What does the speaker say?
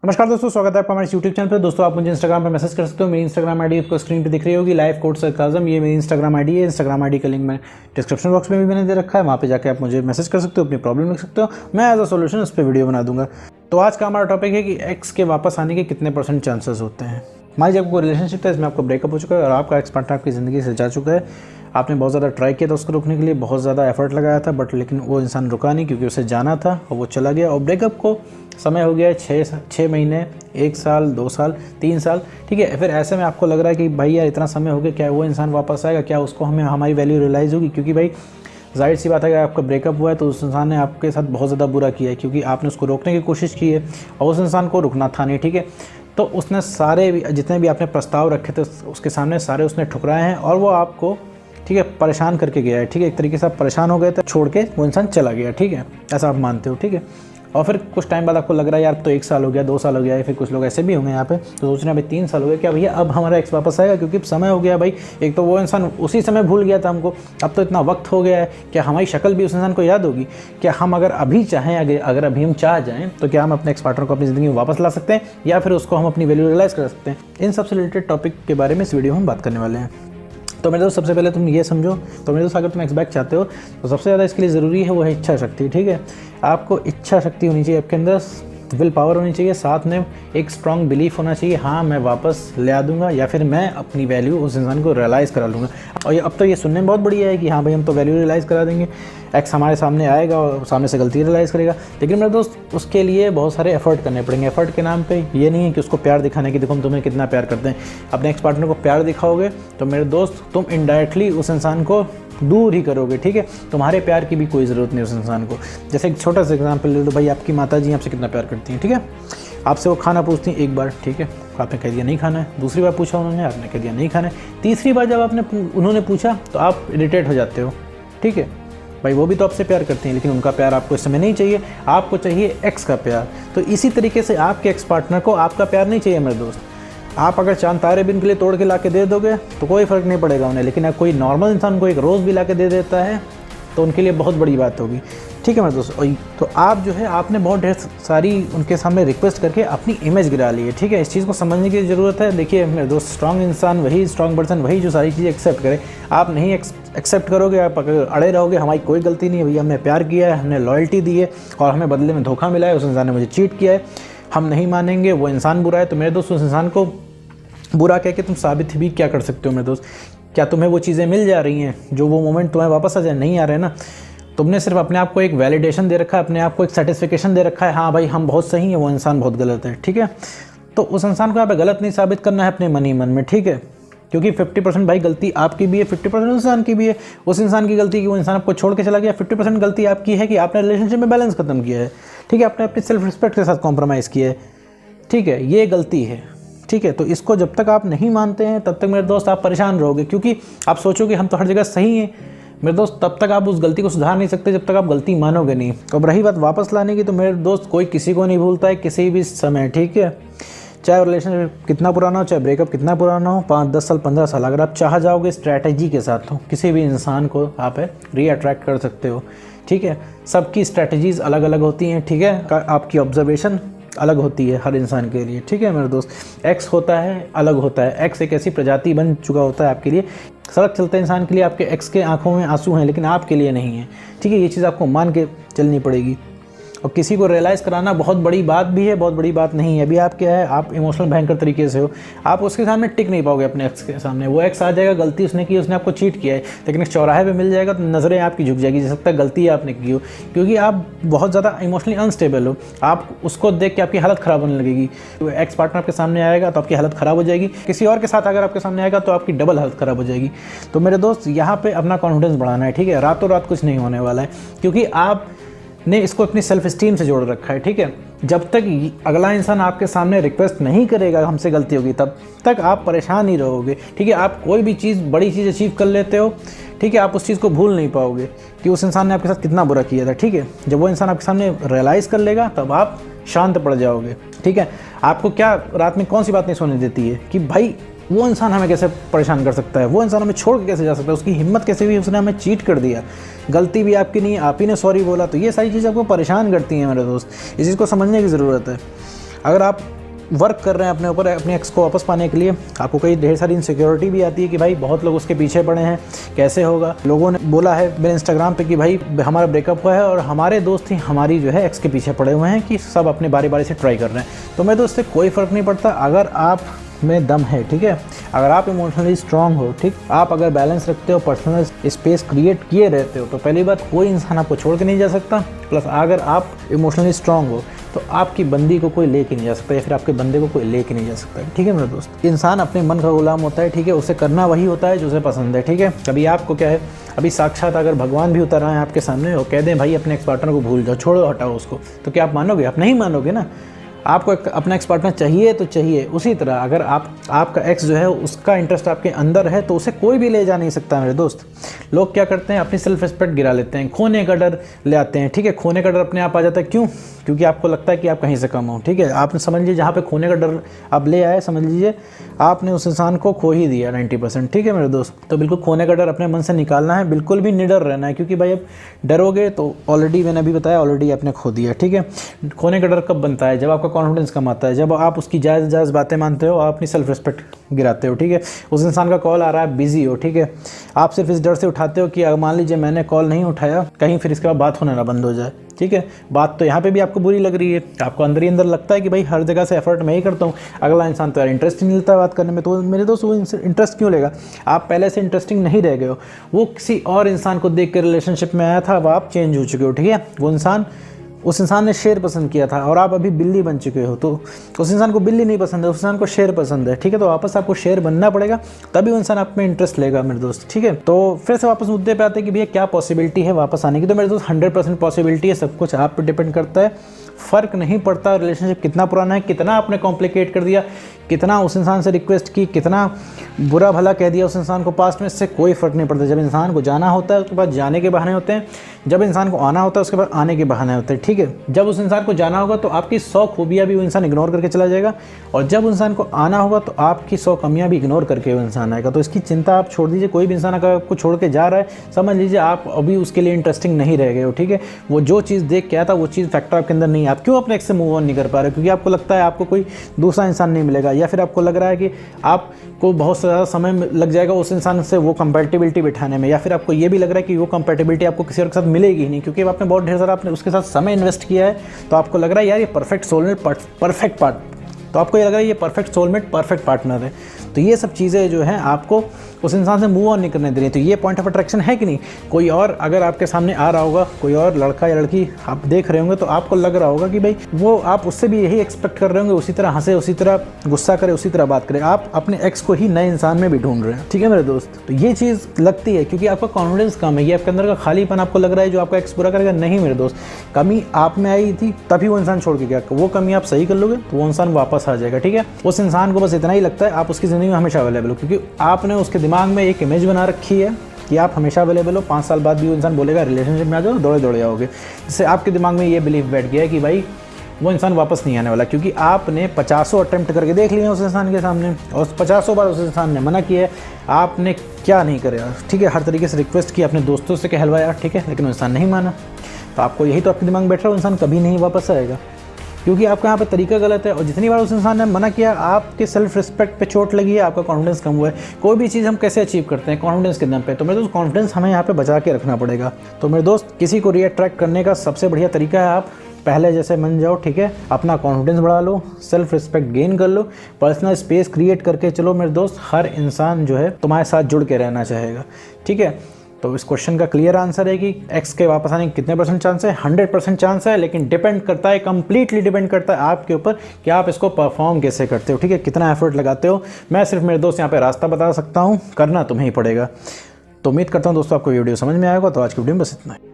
नमस्कार दोस्तों, स्वागत है आपका हमारे YouTube चैनल पर। दोस्तों आप मुझे इंस्टाग्राम पे मैसेज कर सकते हो। मेरी इंस्टाग्राम आईडी आपको स्क्रीन पे दिख रही होगी, लाइफ कोड सरकाज़म। ये मेरी इंस्टाग्राम आईडी है। इंस्टाग्राम आईडी का लिंक मैं डिस्क्रिप्शन बॉक्स में भी मैंने दे रखा है, वहाँ पे जाके आप मुझे मैसेज कर सकते हो, अपनी प्रॉब्लम लिख सकते हो। मैं एज अ सोल्यूशन उस पर वीडियो बना दूंगा। तो आज का हमारा टॉपिक है कि एक्स के वापस आने के कितने % चांसेस होते हैं। हमारी जब कोई रिलेशनशिप था, इसमें आपको ब्रेकअप हो चुका है और आपका एक्स पार्टनर आपकी ज़िंदगी से जा चुका है। आपने बहुत ज़्यादा ट्राई किया था उसको रोकने के लिए, बहुत ज़्यादा एफर्ट लगाया था, बट लेकिन वो इंसान रुका नहीं क्योंकि उसे जाना था और वो चला गया। और ब्रेकअप को समय हो गया है 6 महीने, 1 साल, 2 साल, 3 साल, ठीक है। फिर ऐसे में आपको लग रहा है कि भाई यार इतना समय हो गया, क्या वो इंसान वापस आएगा, क्या उसको हमारी वैल्यू रियलाइज़ होगी? क्योंकि भाई जाहिर सी बात है कि आपका ब्रेकअप हुआ है तो उस इंसान ने आपके साथ बहुत ज़्यादा बुरा किया है, क्योंकि आपने उसको रोकने की कोशिश की है और उस इंसान को रुकना था नहीं, ठीक है। तो उसने जितने भी आपने प्रस्ताव रखे थे उसके सामने सारे उसने ठुकराए हैं और वो आपको, ठीक है, परेशान करके गया है, ठीक है। एक तरीके से आप परेशान हो गए थे, छोड़ के वो इंसान चला गया, ठीक है, ऐसा आप मानते हो, ठीक है। और फिर कुछ टाइम बाद आपको लग रहा है यार तो 1 साल हो गया, 2 साल हो गया, या फिर कुछ लोग ऐसे भी होंगे यहाँ पे तो सोच रहे हैं भाई 3 साल हो गया, क्या भैया अब हमारा एक्स वापस आएगा? क्योंकि समय हो गया भाई। एक तो वो इंसान उसी समय भूल गया था हमको, अब तो इतना वक्त हो गया है, क्या हमारी शक्ल भी उस इंसान को याद होगी? क्या हम अगर अभी चाहें, अगर अभी हम चाह जाएँ तो क्या हम अपने एक्स पार्टनर को अपनी ज़िंदगी में वापस ला सकते हैं, या फिर उसको हम अपनी वैल्यू रियलाइज़ कर सकते हैं? इन सबसे रिलेटेड टॉपिक के बारे में इस वीडियो में हम बात करने वाले हैं। तो मेरे दोस्त, सबसे पहले तुम ये समझो, तो मेरे दोस्त अगर तुम एक्स बैक चाहते हो तो सबसे ज़्यादा इसके लिए ज़रूरी है वो है इच्छा शक्ति, ठीक है। आपको इच्छा शक्ति होनी चाहिए, आपके अंदर विल पावर होनी चाहिए, साथ में एक स्ट्रॉन्ग बिलीफ होना चाहिए, हाँ मैं वापस ले आ दूंगा, या फिर मैं अपनी वैल्यू उस इंसान को रियलाइज़ करा लूँगा। और अब तो ये सुनने में बहुत बढ़िया है कि हाँ भाई हम तो वैल्यू रियलाइज़ करा देंगे, एक्स हमारे सामने आएगा और सामने से गलती रियलाइज़ करेगा। लेकिन मेरे दोस्त उसके लिए बहुत सारे एफर्ट करने पड़ेंगे। एफर्ट के नाम पे ये नहीं है कि उसको प्यार दिखाने की, देखो हम तुम्हें कितना प्यार करते हैं। अपने एक्स पार्टनर को प्यार दिखाओगे तो मेरे दोस्त तुम इनडायरेक्टली उस इंसान को दूर ही करोगे, ठीक है। तुम्हारे प्यार की भी कोई ज़रूरत नहीं उस इंसान को। जैसे एक छोटा सा एग्जांपल ले लो, भाई आपकी माताजी आपसे कितना प्यार करती हैं, ठीक है। आपसे वो खाना पूछती हैं एक बार, ठीक है, आपने कह दिया नहीं खाना है। दूसरी बार पूछा उन्होंने, आपने कह दिया नहीं खाना है। तीसरी बार जब उन्होंने पूछा तो आप इरिटेट हो जाते हो, ठीक है। भाई वो भी तो आपसे प्यार करती हैं, लेकिन उनका प्यार आपको इस समय नहीं चाहिए, आपको चाहिए एक्स का प्यार। तो इसी तरीके से आपके एक्स पार्टनर को आपका प्यार नहीं चाहिए मेरे दोस्त। आप अगर चांद तारे भी उनके लिए तोड़ के ला के दे दोगे तो कोई फ़र्क नहीं पड़ेगा उन्हें, लेकिन अगर कोई नॉर्मल इंसान को एक रोज़ भी ला के दे देता है तो उनके लिए बहुत बड़ी बात होगी, ठीक है मेरे दोस्त। तो आप जो है आपने बहुत ढेर सारी उनके सामने रिक्वेस्ट करके अपनी इमेज गिरा ली है, ठीक है। इस चीज़ को समझने की ज़रूरत है। देखिए मेरे दोस्त, स्ट्रॉन्ग इंसान वही, स्ट्रॉन्ग पर्सन वही जो सारी चीज़ें एक्सेप्ट करे। आप नहीं एक्सेप्ट करोगे, आप अगर अड़े रहोगे, हमारी कोई गलती नहीं है भैया, हमने प्यार किया है, हमने लॉयल्टी दी है और हमें बदले में धोखा मिला है, उस इंसान ने मुझे चीट किया है, हम नहीं मानेंगे, वो इंसान बुरा है। तो मेरे दोस्त उस इंसान को बुरा कह के तुम साबित भी क्या कर सकते हो मेरे दोस्त? क्या तुम्हें वो चीज़ें मिल जा रही हैं जो वो मोमेंट तुम्हें वापस आ जाए? नहीं आ रहे ना। तुमने सिर्फ अपने आप को एक वैलिडेशन दे रखा है, अपने आप को एक सर्टिफिकेशन दे रखा है, हाँ भाई हम बहुत सही हैं, वो इंसान बहुत गलत है, ठीक है। तो उस इंसान को यहाँ पे गलत नहीं साबित करना है अपने मन ही मन में, ठीक है। क्योंकि 50% भाई गलती आपकी भी है, 50% उस इंसान की भी है। उस इंसान की गलती कि वो इंसान आपको छोड़ के चला गया, 50% गलती आपकी है कि आपने रिलेशनशिप में बैलेंस खत्म किया है, ठीक है। आपने अपनी सेल्फ रिस्पेक्ट के साथ कॉम्प्रोमाइज़ किया है, ठीक है। ये गलती है, ठीक है। तो इसको जब तक आप नहीं मानते हैं तब तक मेरे दोस्त आप परेशान रहोगे, क्योंकि आप सोचोगे हम तो हर जगह सही हैं मेरे दोस्त। तब तक आप उस गलती को सुधार नहीं सकते जब तक आप गलती मानोगे नहीं। अब रही बात वापस लाने की, तो मेरे दोस्त कोई किसी को नहीं भूलता है किसी भी समय, ठीक है। चाहे रिलेशनशिप कितना पुराना हो, चाहे ब्रेकअप कितना पुराना हो, 5, 10 साल, 15 साल, अगर आप चाह जाओगे स्ट्रैटेजी के साथ तो किसी भी इंसान को आप रीअट्रैक्ट कर सकते हो, ठीक है। सबकी स्ट्रैटेजीज़ अलग अलग होती हैं, ठीक है। आपकी ऑब्जर्वेशन अलग होती है हर इंसान के लिए, ठीक है मेरे दोस्त। एक्स होता है, अलग होता है। एक्स एक ऐसी प्रजाति बन चुका होता है आपके लिए। सड़क चलते इंसान के लिए आपके एक्स के आंखों में आंसू हैं, लेकिन आपके लिए नहीं है, ठीक है। ये चीज़ आपको मान के चलनी पड़ेगी। और किसी को रियलाइज़ कराना बहुत बड़ी बात भी है, बहुत बड़ी बात नहीं है। अभी आप क्या है, आप इमोशनल भयंकर तरीके से हो, आप उसके सामने टिक नहीं पाओगे अपने एक्स के सामने। वो एक्स आ जाएगा, गलती उसने की, उसने आपको चीट किया है, लेकिन इस चौराहे पे मिल जाएगा तो नज़रें आपकी झुक जाएगी, जैसे तक गलती आपने की हो, क्योंकि आप बहुत ज़्यादा इमोशनली अनस्टेबल हो। आप उसको देख के आपकी हालत ख़राब होने लगेगी। तो एक्स पार्टनर आपके सामने आएगा तो आपकी हालत ख़राब हो जाएगी, किसी और के साथ अगर आपके सामने आएगा तो आपकी डबल हालत ख़राब हो जाएगी। तो मेरे दोस्त यहाँ पर अपना कॉन्फिडेंस बढ़ाना है, ठीक है। रातों रात कुछ नहीं होने वाला है, क्योंकि आप ने इसको अपनी सेल्फ स्टीम से जोड़ रखा है, ठीक है। जब तक अगला इंसान आपके सामने रिक्वेस्ट नहीं करेगा हमसे गलती होगी, तब तक आप परेशान ही रहोगे, ठीक है। आप कोई भी चीज़, बड़ी चीज़ अचीव कर लेते हो, ठीक है, आप उस चीज़ को भूल नहीं पाओगे कि उस इंसान ने आपके साथ कितना बुरा किया था, ठीक है। जब वो इंसान आपके सामने रियलाइज़ कर लेगा तब आप शांत पड़ जाओगे, ठीक है। आपको क्या रात में कौन सी बात नहीं सोने देती है कि भाई वो इंसान हमें कैसे परेशान कर सकता है, वो इंसान हमें छोड़ के कैसे जा सकता है, उसकी हिम्मत कैसे हुई, उसने हमें चीट कर दिया, गलती भी आपकी नहीं, आप ही ने सॉरी बोला। तो ये सारी चीज़ें आपको परेशान करती हैं मेरे दोस्त, इस चीज़ को समझने की ज़रूरत है। अगर आप वर्क कर रहे हैं अपने ऊपर अपने एक्स को वापस पाने के लिए, आपको कई ढेर सारी इनसिक्योरिटी भी आती है कि भाई बहुत लोग उसके पीछे पड़े हैं, कैसे होगा। लोगों ने बोला है मेरे इंस्टाग्राम पे कि भाई हमारा ब्रेकअप हुआ है और हमारे दोस्त ही हमारी जो है एक्स के पीछे पड़े हुए हैं कि सब अपने बारी बारी से ट्राई कर रहे हैं। तो मेरे दोस्त से कोई फ़र्क नहीं पड़ता अगर आप में दम है, ठीक है, अगर आप इमोशनली स्ट्रांग हो, ठीक, आप अगर बैलेंस रखते हो, पर्सनल स्पेस क्रिएट किए रहते हो, तो पहली बात कोई इंसान आपको छोड़ के नहीं जा सकता। प्लस अगर आप इमोशनली स्ट्रांग हो तो आपकी बंदी को कोई लेके नहीं जा सकता या फिर आपके बंदे को कोई लेके नहीं जा सकता, ठीक है मेरे दोस्त। इंसान अपने मन का गुलाम होता है, ठीक है, उसे करना वही होता है जो उसे पसंद है, ठीक है। कभी आपको क्या है, अभी साक्षात अगर भगवान भी उतर आए आपके सामने और कह दें भाई अपने एक्स पार्टनर को भूल जाओ, छोड़ो, हटाओ उसको, तो क्या आप मानोगे? आप नहीं मानोगे ना। आपको अपना एक्स पार्टनर चाहिए तो चाहिए। उसी तरह अगर आपका एक्स जो है उसका इंटरेस्ट आपके अंदर है तो उसे कोई भी ले जा नहीं सकता मेरे दोस्त। लोग क्या करते हैं, अपनी सेल्फ रिस्पेक्ट गिरा लेते हैं, खोने का डर ले आते हैं, ठीक है, खोने का डर अपने आप आ जाता है। क्यों? क्योंकि आपको लगता है कि आप कहीं से कम हो, ठीक है। आपने समझ लीजिए जहाँ पे खोने का डर आप ले आए, समझ लीजिए आपने उस इंसान को खो ही दिया 90%, ठीक है मेरे दोस्त। तो बिल्कुल खोने का डर अपने मन से निकालना है, बिल्कुल भी निडर रहना है, क्योंकि भाई अब डरोगे तो ऑलरेडी मैंने अभी बताया, ऑलरेडी आपने खो दिया, ठीक है। खोने का डर कब बनता है? जब आपका कॉन्फिडेंस कम आता है, जब आप उसकी जायज़ बातें मानते हो, आप अपनी सेल्फ रिस्पेक्ट गिराते हो, ठीक है। उस इंसान का कॉल आ रहा है, बिजी हो, ठीक है, आप सिर्फ इस डर से उठाते हो कि मान लीजिए मैंने कॉल नहीं उठाया, कहीं फिर इसके बाद बात होना ना बंद हो जाए, ठीक है। बात तो यहाँ पे भी आपको बुरी लग रही है, आपको अंदर ही अंदर लगता है कि भाई हर जगह से एफर्ट मैं ही करता हूँ, अगला इंसान तो यार इंटरेस्ट ही नहीं लेता बात करने में, तो मेरे दोस्त वो इंटरेस्ट क्यों लेगा? आप पहले से इंटरेस्टिंग नहीं रह गए हो, वो किसी और इंसान को देख कर रिलेशनशिप में आया था, अब आप चेंज हो चुके हो, ठीक है। उस इंसान ने शेर पसंद किया था और आप अभी बिल्ली बन चुके हो, तो उस इंसान को बिल्ली नहीं पसंद है, उस इंसान को शेर पसंद है, ठीक है। तो वापस आपको शेर बनना पड़ेगा, तभी वो इंसान आप में इंटरेस्ट लेगा मेरे दोस्त, ठीक है। तो फिर से वापस मुद्दे पे आते हैं कि भैया क्या पॉसिबिलिटी है वापस आने की। तो मेरे दोस्त 100% पॉसिबिलिटी है, सब कुछ आप पे डिपेंड करता है। फ़र्क नहीं पड़ता रिलेशनशिप कितना पुराना है, कितना आपने कॉम्प्लिकेट कर दिया, कितना उस इंसान से रिक्वेस्ट की, कितना बुरा भला कह दिया उस इंसान को पास्ट में, इससे कोई फ़र्क नहीं पड़ता। जब इंसान को जाना होता है उसके बाद जाने के बहाने होते हैं, जब इंसान को आना होता है उसके बाद आने के बहाने होते हैं, ठीक है। जब उस इंसान को जाना होगा तो आपकी 100 खूबियाँ भी वो इंसान इग्नोर करके चला जाएगा, और जब इंसान को आना होगा तो आपकी 100 कमियाँ भी इग्नोर करके वो इंसान आएगा। तो इसकी चिंता आप छोड़ दीजिए। कोई भी इंसान अगर आपको छोड़ के जा रहा है, समझ लीजिए आप अभी उसके लिए इंटरेस्टिंग नहीं रह गए हो, ठीक है। वो जो चीज़ देख के आया था वो चीज़ फैक्टर आपके अंदर नहीं है। आप क्यों अपने एक्स से मूव ऑन नहीं कर पा रहे? क्योंकि आपको लगता है आपको कोई दूसरा इंसान नहीं मिलेगा, या फिर आपको लग रहा है कि आपको बहुत ज़्यादा समय लग जाएगा उस इंसान से वो कंपैटिबिलिटी बिठाने में, या फिर आपको ये भी लग रहा है कि वो कंपैटिबिलिटी आपको किसी और के साथ मिलेगी ही नहीं, क्योंकि आपने बहुत ढेर सारा आपने उसके साथ समय इन्वेस्ट किया है। तो आपको लग रहा है यार ये परफेक्ट सोलमेट, परफेक्ट पार्ट, तो आपको ये लग रहा है ये परफेक्ट सोलमेट, परफेक्ट पार्टनर है। तो ये सब चीज़ें जो हैं आपको उस इंसान से मूव ऑन नहीं करने दे रही। तो ये पॉइंट ऑफ अट्रैक्शन है कि नहीं? कोई और अगर आपके सामने आ रहा होगा, कोई और लड़का या लड़की आप देख रहे होंगे, तो आपको लग रहा होगा कि भाई वो आप उससे भी यही एक्सपेक्ट कर रहे होंगे, उसी तरह हंसे, उसी तरह गुस्सा करे, उसी तरह बात करे। आप अपने एक्स को ही नए इंसान में भी ढूंढ रहे हैं, ठीक है मेरे दोस्त। तो ये चीज़ लगती है क्योंकि आपका कॉन्फिडेंस कम है, ये आपके अंदर का खालीपन आपको लग रहा है जो आपका एक्स पूरा करेगा। नहीं मेरे दोस्त, कमी आप में आई थी तभी वो इंसान छोड़ के गया, वो कमी आप सही कर लोगे तो वो इंसान वापस आ जाएगा, ठीक है। उस इंसान को बस इतना ही लगता है आप उसकी ज़िंदगी में हमेशा अवेलेबल हो, क्योंकि आपने उसके दिमाग में एक इमेज बना रखी है कि आप हमेशा अवेलेबल हो। 5 साल बाद भी वो इंसान बोलेगा रिलेशनशिप में आ जाओ, दौड़े दौड़े आओगे। जिससे आपके दिमाग में ये बिलीफ बैठ गया है कि भाई वो इंसान वापस नहीं आने वाला, क्योंकि आपने 50 अटेम्प्ट करके देख लिए उस इंसान के सामने, और 50 बार उस इंसान ने मना किया है। आपने क्या नहीं करा, ठीक है, हर तरीके से रिक्वेस्ट की, अपने दोस्तों से कहलवाया, ठीक है, लेकिन वो इंसान नहीं माना। तो आपको यही तो आपके दिमाग में बैठ रहा है, वो इंसान कभी नहीं वापस आएगा, क्योंकि आपका यहाँ पे तरीका गलत है। और जितनी बार उस इंसान ने मना किया, आपके सेल्फ रिस्पेक्ट पे चोट लगी है, आपका कॉन्फिडेंस कम हुआ है। कोई भी चीज़ हम कैसे अचीव करते हैं? कॉन्फिडेंस के दम पे। तो मेरे दोस्त कॉन्फिडेंस हमें यहाँ पे बचा के रखना पड़ेगा। तो मेरे दोस्त किसी को रीअट्रैक्ट करने का सबसे बढ़िया तरीका है आप पहले जैसे बन जाओ, ठीक है, अपना कॉन्फिडेंस बढ़ा लो, सेल्फ रिस्पेक्ट गेन कर लो, पर्सनल स्पेस क्रिएट करके चलो मेरे दोस्त। हर इंसान जो है तुम्हारे साथ जुड़ के रहना चाहेगा, ठीक है। तो इस क्वेश्चन का क्लियर आंसर है कि एक्स के वापस आने के कितने % चांस है? 100% चांस है, लेकिन डिपेंड करता है, कंप्लीटली डिपेंड करता है आपके ऊपर कि आप इसको परफॉर्म कैसे करते हो, ठीक है, कितना एफर्ट लगाते हो। मैं सिर्फ मेरे दोस्त यहाँ पे रास्ता बता सकता हूँ, करना तुम्हें ही पड़ेगा। तो उम्मीद करता हूँ दोस्तों आपको वीडियो समझ में आएगा। तो आज की वीडियो में बस इतना ही।